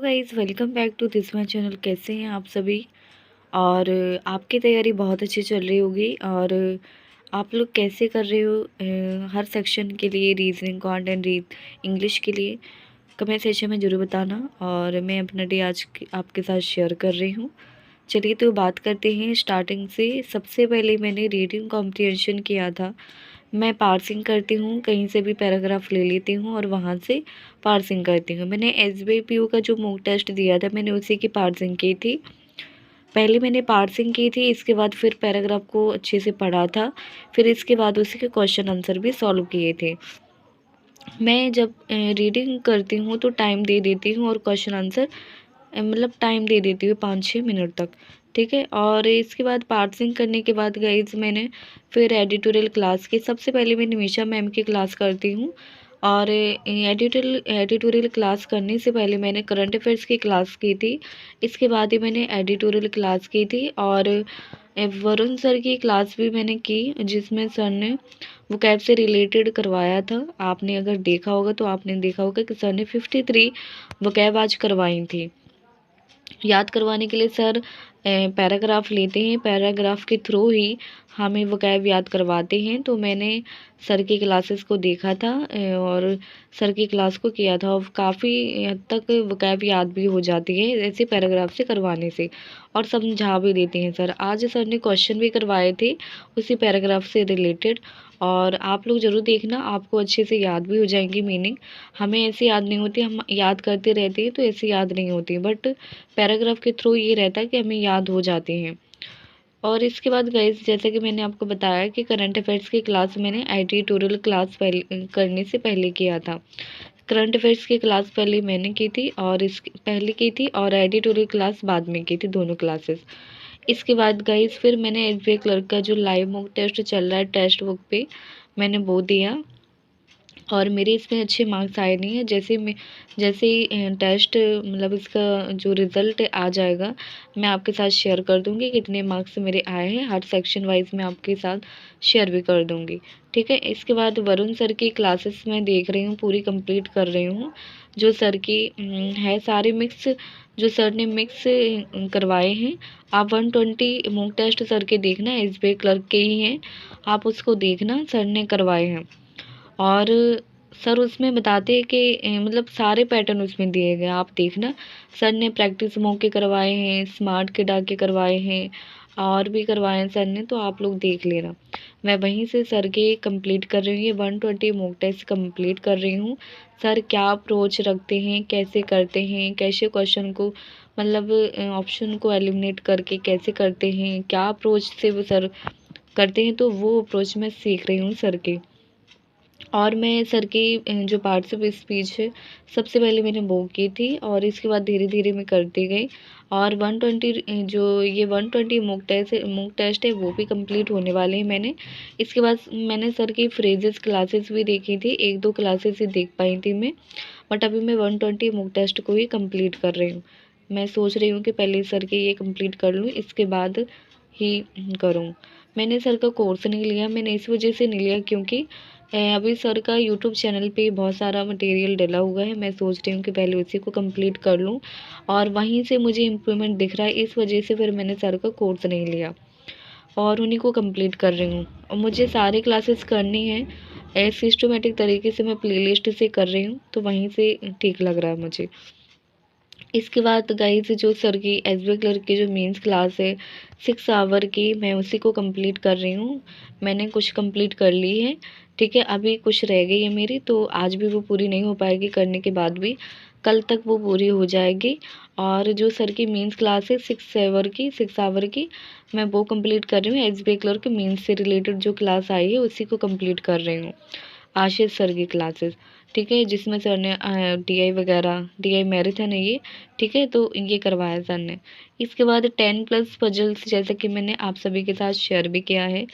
Guys, welcome back to this my channel. कैसे हैं आप सभी? और आपकी तैयारी बहुत अच्छी चल रही होगी। और आप लोग कैसे कर रहे हो हर सेक्शन के लिए, रीजनिंग, कंटेंट, रीड, इंग्लिश के लिए कमेंट सेक्शन में ज़रूर बताना। और मैं अपना डे आज आपके साथ शेयर कर रही हूँ। चलिए तो बात करते हैं स्टार्टिंग से। सबसे पहले मैंने रीडिंग कॉम्प्रिहेंशन किया था। मैं पार्सिंग करती हूँ, कहीं से भी पैराग्राफ ले लेती हूँ और वहाँ से पार्सिंग करती हूँ। मैंने एसबीपीयू का जो मॉक टेस्ट दिया था, मैंने उसी की पार्सिंग की थी। पहले मैंने पार्सिंग की थी, इसके बाद फिर पैराग्राफ को अच्छे से पढ़ा था, फिर इसके बाद उसी के क्वेश्चन आंसर भी सॉल्व किए थे। मैं जब रीडिंग करती हूँ तो टाइम दे देती हूँ और क्वेश्चन आंसर मतलब टाइम दे देती हूँ 5-6 मिनट तक। ठीक है। और इसके बाद पार्सिंग करने के बाद गाइज मैंने फिर एडिटोरियल क्लास की। सबसे पहले मैं निमिषा मैम की क्लास करती हूँ। और एडिटोरियल क्लास करने से पहले मैंने करंट अफेयर्स की क्लास की थी। इसके बाद ही मैंने एडिटोरियल क्लास की थी। और वरुण सर की क्लास भी मैंने की, जिसमें सर ने वोकैब से रिलेटेड करवाया था। आपने अगर देखा होगा तो आपने देखा होगा कि सर ने 53 वोकैब आज करवाई थी। याद करवाने के लिए सर पैराग्राफ लेते हैं, पैराग्राफ के थ्रू ही हमें वोकैब याद करवाते हैं। तो मैंने सर की क्लासेस को देखा था और सर की क्लास को किया था, और काफ़ी हद तक वोकैब याद भी हो जाती है ऐसे पैराग्राफ से करवाने से, और समझा भी देते हैं सर। आज सर ने क्वेश्चन भी करवाए थे उसी पैराग्राफ से रिलेटेड, और आप लोग ज़रूर देखना, आपको अच्छे से याद भी हो जाएंगी मीनिंग। हमें ऐसे याद नहीं होती, हम याद करते रहते हैं तो ऐसे याद नहीं होती, बट पैराग्राफ के थ्रू ये रहता है कि हमें याद हो जाते हैं। और इसके बाद गाइस, जैसे कि मैंने आपको बताया कि करंट अफेयर्स की क्लास मैंने एडिटोरियल क्लास पहले करने से पहले किया था। करंट अफेयर्स की क्लास पहले मैंने की थी और पहले की थी, और एडिटोरियल क्लास बाद में की थी, दोनों क्लासेस। इसके बाद गाइस फिर मैंने एसबीआई क्लर्क का जो लाइव मॉक टेस्ट चल रहा है टेक्स्ट बुक पे, मैंने वो दिया और मेरे इसमें अच्छे मार्क्स आए नहीं है। जैसे ही टेस्ट मतलब इसका जो रिज़ल्ट आ जाएगा, मैं आपके साथ शेयर कर दूँगी कितने मार्क्स मेरे आए हैं। हर सेक्शन वाइज मैं आपके साथ शेयर भी कर दूँगी। ठीक है। इसके बाद वरुण सर की क्लासेस मैं देख रही हूँ, पूरी कंप्लीट कर रही हूँ। जो सर की है सारे मिक्स, जो सर ने मिक्स करवाए हैं। आप 120 मॉक टेस्ट सर के देखना, एसबीआई क्लर्क के ही हैं, आप उसको देखना, सर ने करवाए हैं। और सर उसमें बताते हैं कि मतलब सारे पैटर्न उसमें दिए गए, आप देखना। सर ने प्रैक्टिस मौके करवाए हैं, स्मार्ट के डाके करवाए हैं, और भी करवाए हैं सर ने, तो आप लोग देख लेना। मैं वहीं से सर के कंप्लीट कर रही हूँ, ये 120 मॉक टेस्ट कंप्लीट कर रही हूँ। सर क्या अप्रोच रखते हैं, कैसे करते हैं, कैसे क्वेश्चन को मतलब ऑप्शन को एलिमिनेट करके कैसे करते हैं, क्या अप्रोच से वो सर करते हैं, तो वो अप्रोच मैं सीख रही हूँ सर के। और मैं सर की जो पार्ट्स ऑफ स्पीच है, सबसे पहले मैंने वो की थी, और इसके बाद धीरे धीरे मैं करती गई। और 120 जो ये 120 मॉक टेस्ट है वो भी कंप्लीट होने वाले हैं मैंने। इसके बाद मैंने सर की फ्रेजेस क्लासेस भी देखी थी, 1-2 क्लासेस ही देख पाई थी मैं, बट अभी मैं 120 मॉक टेस्ट को ही कंप्लीट कर रही हूँ। मैं सोच रही हूँ कि पहले सर के ये कंप्लीट कर लूँ, इसके बाद ही करूँ। मैंने सर का कोर्स नहीं लिया, मैंने इस वजह से नहीं लिया क्योंकि अभी सर का यूट्यूब चैनल पे बहुत सारा मटेरियल डला हुआ है। मैं सोच रही हूँ कि पहले उसी को कंप्लीट कर लूँ, और वहीं से मुझे इम्प्रूवमेंट दिख रहा है, इस वजह से फिर मैंने सर का कोर्स नहीं लिया और उन्हीं को कंप्लीट कर रही हूँ। और मुझे सारी क्लासेस करनी है सिस्टमेटिक तरीके से, मैं प्लेलिस्ट से कर रही हूँ, तो वहीं से ठीक लग रहा है मुझे। इसके बाद गाइस, जो सर की एसबीआई क्लर्क की जो मेंस क्लास है 6 आवर की, मैं उसी को कंप्लीट कर रही हूँ। मैंने कुछ कंप्लीट कर ली है। ठीक है। अभी कुछ रह गई है मेरी, तो आज भी वो पूरी नहीं हो पाएगी, करने के बाद भी कल तक वो पूरी हो जाएगी। और जो सर की मेंस क्लास है 6 आवर की, मैं वो कंप्लीट कर रही हूँ। एसबीआई क्लर्क मेंस से रिलेटेड जो क्लास आई है उसी को कंप्लीट कर रही हूँ, आशीष सर की क्लासेस। ठीक है। जिसमें सर ने टीआई वगैरह, टीआई मैराथन है ये। ठीक है। तो ये करवाया सर ने। इसके बाद 10+ पजल्स, जैसे कि मैंने आप सभी के साथ शेयर भी किया है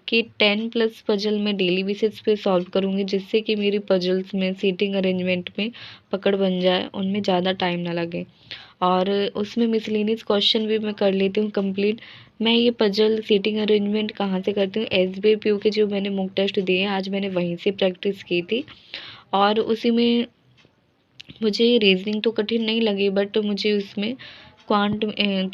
कि 10+ पजल मैं डेली बेसिस पे सॉल्व करूँगी, जिससे कि मेरी पजल्स में सीटिंग अरेंजमेंट में पकड़ बन जाए, उनमें ज़्यादा टाइम ना लगे। और उसमें मिसलेनियस क्वेश्चन भी मैं कर लेती हूँ कंप्लीट। मैं ये पजल सीटिंग अरेंजमेंट कहाँ से करती हूँ, एसबीपीयू के जो मैंने मॉक टेस्ट दिए हैं आज मैंने वहीं से प्रैक्टिस की थी, और उसी में मुझे रीजनिंग तो कठिन नहीं लगी, बट मुझे उसमें क्वांट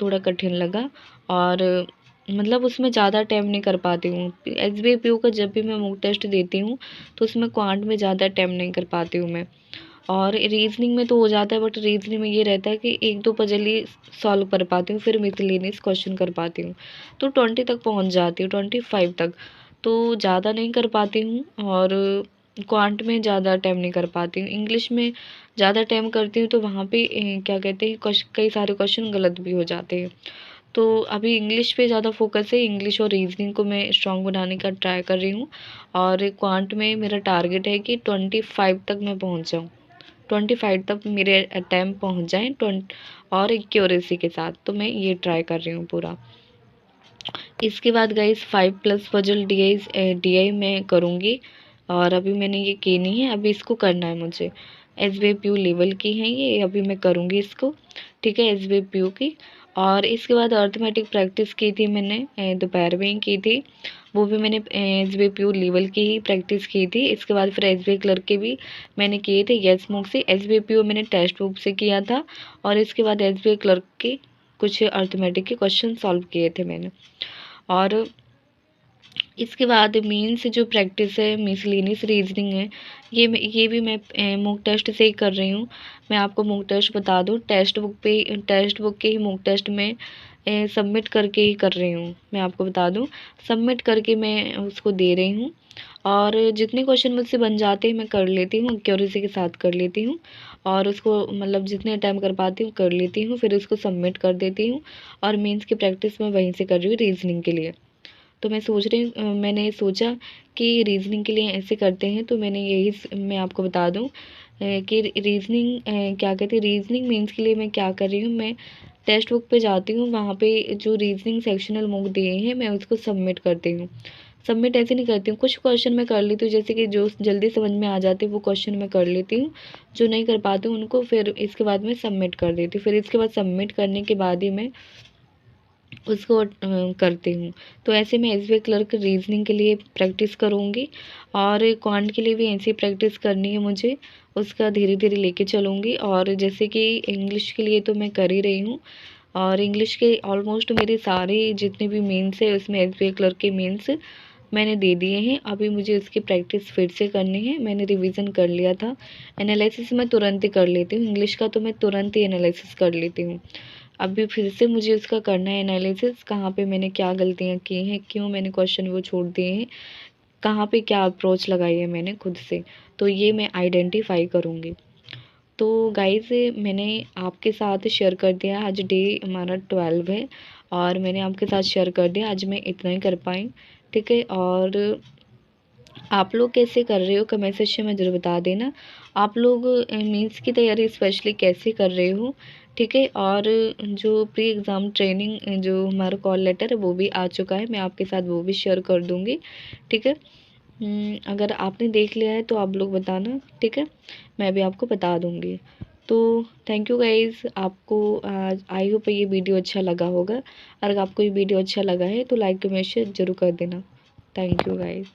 थोड़ा कठिन लगा। और मतलब उसमें ज़्यादा टाइम नहीं कर पाती हूँ। एसबीआईपीओ का जब भी मैं मॉक टेस्ट देती हूँ तो उसमें क्वांट में ज़्यादा टाइम नहीं कर पाती हूँ मैं। और रीजनिंग में तो हो जाता है, बट रीजनिंग में ये रहता है कि एक दो पजल ही सॉल्व कर पाती हूँ, फिर मिसलेनियस क्वेश्चन कर पाती हूँ। तो 20 तक पहुँच जाती हूँ, 25 तक। तो ज़्यादा नहीं कर पाती हूँ। और क्वांट में ज़्यादा टाइम नहीं कर पाती हूँ। इंग्लिश में ज़्यादा टाइम करती हूँ तो वहाँ पे क्या कहते हैं, कई सारे क्वेश्चन गलत भी हो जाते हैं। तो अभी इंग्लिश पे ज़्यादा फोकस है। इंग्लिश और रीजनिंग को मैं स्ट्रॉन्ग बनाने का ट्राई कर रही हूँ। और क्वांट में मेरा टारगेट है कि 25 तक मैं पहुँच जाऊँ। 25 तक मेरे अटैम्प्ट पहुँच जाएँ और एक्यूरेसी के साथ। तो मैं ये ट्राई कर रही हूँ पूरा। इसके बाद गाइस 5+ पजल डीआई मैं करूँगी। और अभी मैंने ये की नहीं है, अभी इसको करना है मुझे। एसबीआईपीओ लेवल की है ये, अभी मैं करूँगी इसको। ठीक है, एसबीआईपीओ की। और इसके बाद अर्थमेटिक प्रैक्टिस की थी मैंने, दोपहर में ही की थी। वो भी मैंने एसबीआईपीओ लेवल की ही प्रैक्टिस की थी। इसके बाद फिर एसबीआई क्लर्क के भी मैंने किए थे यस मॉक से। एसबीआईपीओ मैंने टेक्स्ट बुक से किया था। और इसके बाद एसबीआई क्लर्क के कुछ अर्थमेटिक के क्वेश्चन सॉल्व किए थे मैंने। और इसके बाद मेंस जो प्रैक्टिस है, मिसलेनियस रीजनिंग है, ये भी मैं मॉक टेस्ट से ही कर रही हूँ। मैं आपको मॉक टेस्ट बता दूँ, टेक्स्ट बुक के ही मॉक टेस्ट में सबमिट करके ही कर रही हूँ। मैं आपको बता दूँ, सबमिट करके मैं उसको दे रही हूँ। और जितने क्वेश्चन मुझसे बन जाते हैं मैं कर लेती हूँ, एक्यूरेसी के साथ कर लेती हूँ। और उसको मतलब जितने टाइम कर पाती हूँ कर लेती हूँ, फिर उसको सबमिट कर देती हूँ। और मेंस की प्रैक्टिस मैं वहीं से कर रही हूँ रीजनिंग के लिए। तो मैंने सोचा कि रीजनिंग के लिए ऐसे करते हैं, तो मैं आपको बता दूं कि रीजनिंग क्या कहते हैं, रीजनिंग मेंस के लिए मैं क्या कर रही हूँ, मैं टेक्स्ट बुक पे जाती हूँ, वहाँ पे जो रीजनिंग सेक्शनल मॉक दिए हैं मैं उसको सबमिट करती हूँ। सबमिट ऐसे नहीं करती हूँ, कुछ क्वेश्चन मैं कर लेती हूँ, जैसे कि जो जल्दी समझ में आ जाते हैं वो क्वेश्चन मैं कर लेती हूँ। जो नहीं कर पाती हूँ उनको फिर इसके बाद मैं सबमिट कर देती हूँ। फिर इसके बाद सबमिट करने के बाद ही मैं उसको करती हूँ। तो ऐसे मैं एसबीआई क्लर्क रीजनिंग के लिए प्रैक्टिस करूँगी। और क्वांट के लिए भी ऐसी प्रैक्टिस करनी है मुझे, उसका धीरे धीरे लेके चलूँगी। और जैसे कि इंग्लिश के लिए तो मैं कर ही रही हूँ। और इंग्लिश के ऑलमोस्ट मेरे सारे जितने भी मेंस है उसमें एसबीआई क्लर्क के मेंस मैंने दे दिए हैं। अभी मुझे उसकी प्रैक्टिस फिर से करनी है। मैंने रिवीजन कर लिया था। एनालिसिस मैं तुरंत ही कर लेती हूँ, इंग्लिश का तो मैं तुरंत ही एनालिसिस कर लेती हूँ। अभी फिर से मुझे उसका करना है एनालिसिस, कहाँ पे मैंने क्या गलतियाँ की हैं, क्यों मैंने क्वेश्चन वो छोड़ दिए हैं, कहाँ पे क्या अप्रोच लगाई है मैंने खुद से। तो ये मैं आइडेंटिफाई करूँगी। तो गाइज़ मैंने आपके साथ शेयर कर दिया, आज डे हमारा 12 है और मैंने आपके साथ शेयर कर दिया। आज मैं इतना ही कर पाई। ठीक है, और आप लोग कैसे कर रहे हो कमेंट सेक्शन में ज़रूर बता देना। आप लोग मीन्स की तैयारी स्पेशली कैसे कर रहे हो। ठीक है, और जो प्री एग्ज़ाम ट्रेनिंग जो हमारा कॉल लेटर है वो भी आ चुका है, मैं आपके साथ वो भी शेयर कर दूँगी। ठीक है, अगर आपने देख लिया है तो आप लोग बताना। ठीक है, मैं भी आपको बता दूँगी। तो थैंक यू गाइज़, आपको आज आई होप ये वीडियो अच्छा लगा होगा। अगर आपको ये वीडियो अच्छा लगा है तो लाइक कमेंट शेयर ज़रूर कर देना। Thank you guys.